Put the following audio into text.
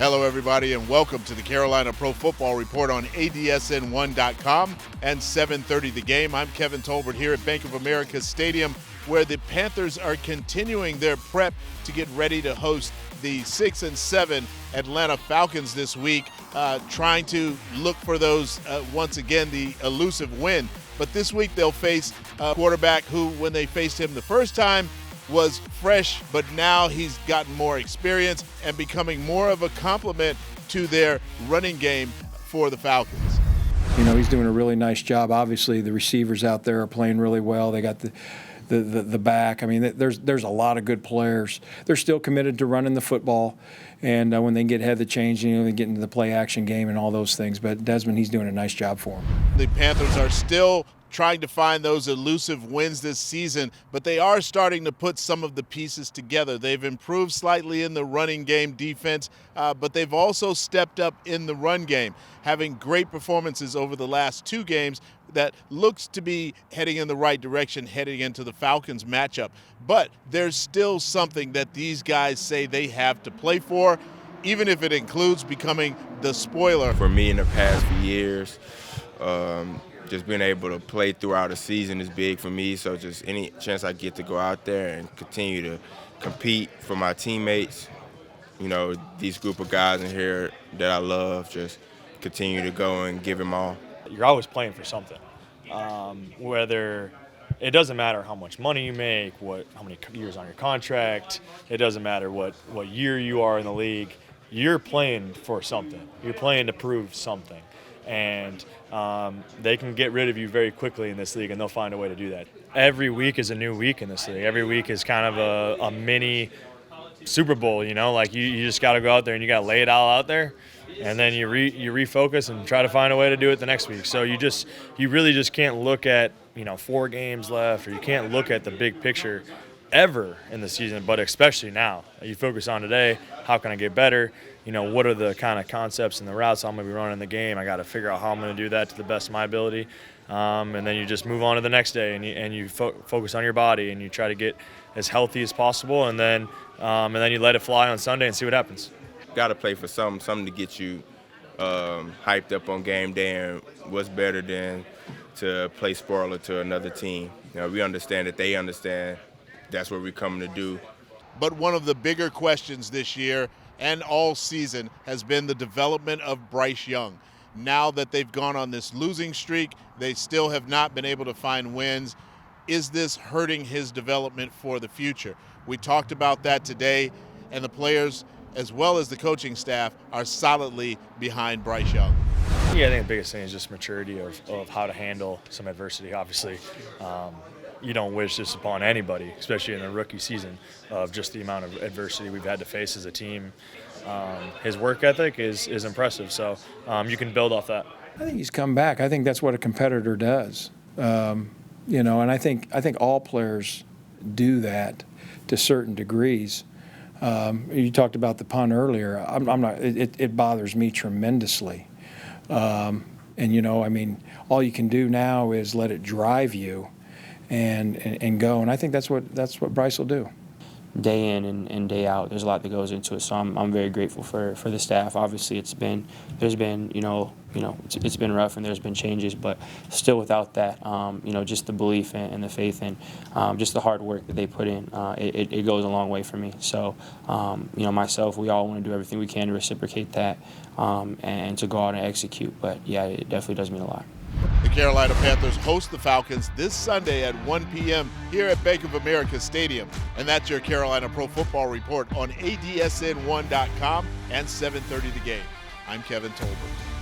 Hello, everybody, and welcome to the Carolina Pro Football Report on ADSN1.com and 730 The Game. I'm Kevin Tolbert here at Bank of America Stadium, where the Panthers are continuing their prep to get ready to host the 6-7 Atlanta Falcons this week, trying to look for those, once again, the elusive win. But this week they'll face a quarterback who, when they faced him the first time, was fresh, but now he's gotten more experience and becoming more of a complement to their running game for the Falcons. You know, he's doing a really nice job. Obviously, the receivers out there are playing really well. They got the back. I mean, there's a lot of good players. They're still committed to running the football, and when they get ahead of the change, you know, they get into the play action game and all those things. But Desmond, he's doing a nice job for them. The Panthers are still trying to find those elusive wins this season, but they are starting to put some of the pieces together. They've improved slightly in the running game defense, but they've also stepped up in the run game, having great performances over the last two games that looks to be heading in the right direction heading into the Falcons matchup. But there's still something that these guys say they have to play for, even if it includes becoming the spoiler. For me in the past few years, just being able to play throughout a season is big for me. So just any chance I get to go out there and continue to compete for my teammates, you know, these group of guys in here that I love, just continue to go and give them all. You're always playing for something. Whether it doesn't matter how much money you make, how many years on your contract, it doesn't matter what year you are in the league, you're playing for something. You're playing to prove something. And they can get rid of you very quickly in this league, and they'll find a way to do that. Every week is a new week in this league. Every week is kind of a mini Super Bowl, you know? Like you just got to go out there and you got to lay it all out there, and then you refocus and try to find a way to do it the next week. So you really just can't look at, 4 games left, or you can't look at the big picture ever in the season, but especially now. You focus on today, how can I get better? What are the kind of concepts and the routes I'm going to be running in the game? I got to figure out how I'm going to do that to the best of my ability. And then you just move on to the next day, and you focus on your body, and you try to get as healthy as possible, and then you let it fly on Sunday and see what happens. Got to play for something to get you hyped up on game day, and what's better than to play spoiler to another team. We understand that they understand that's what we're coming to do. But one of the bigger questions this year and all season has been the development of Bryce Young. Now that they've gone on this losing streak, they still have not been able to find wins. Is this hurting his development for the future? We talked about that today, and the players, as well as the coaching staff, are solidly behind Bryce Young. Yeah, I think the biggest thing is just maturity of how to handle some adversity. Obviously, you don't wish this upon anybody, especially in a rookie season, of just the amount of adversity we've had to face as a team. His work ethic is impressive, so you can build off that. I think he's come back. I think that's what a competitor does. And I think all players do that to certain degrees. You talked about the punt earlier. I'm not. It bothers me tremendously. All you can do now is let it drive you and go. And I think that's what Bryce will do. Day in and day out, there's a lot that goes into it. So I'm very grateful for the staff. Obviously, it's been rough, and there's been changes, but still without that, just the belief and the faith and just the hard work that they put in, it goes a long way for me. So myself, we all want to do everything we can to reciprocate that and to go out and execute. But yeah, it definitely does mean a lot. The Carolina Panthers host the Falcons this Sunday at 1 p.m. here at Bank of America Stadium. And that's your Carolina Pro Football Report on ADSN1.com and 730 The Game. I'm Kevin Tolbert.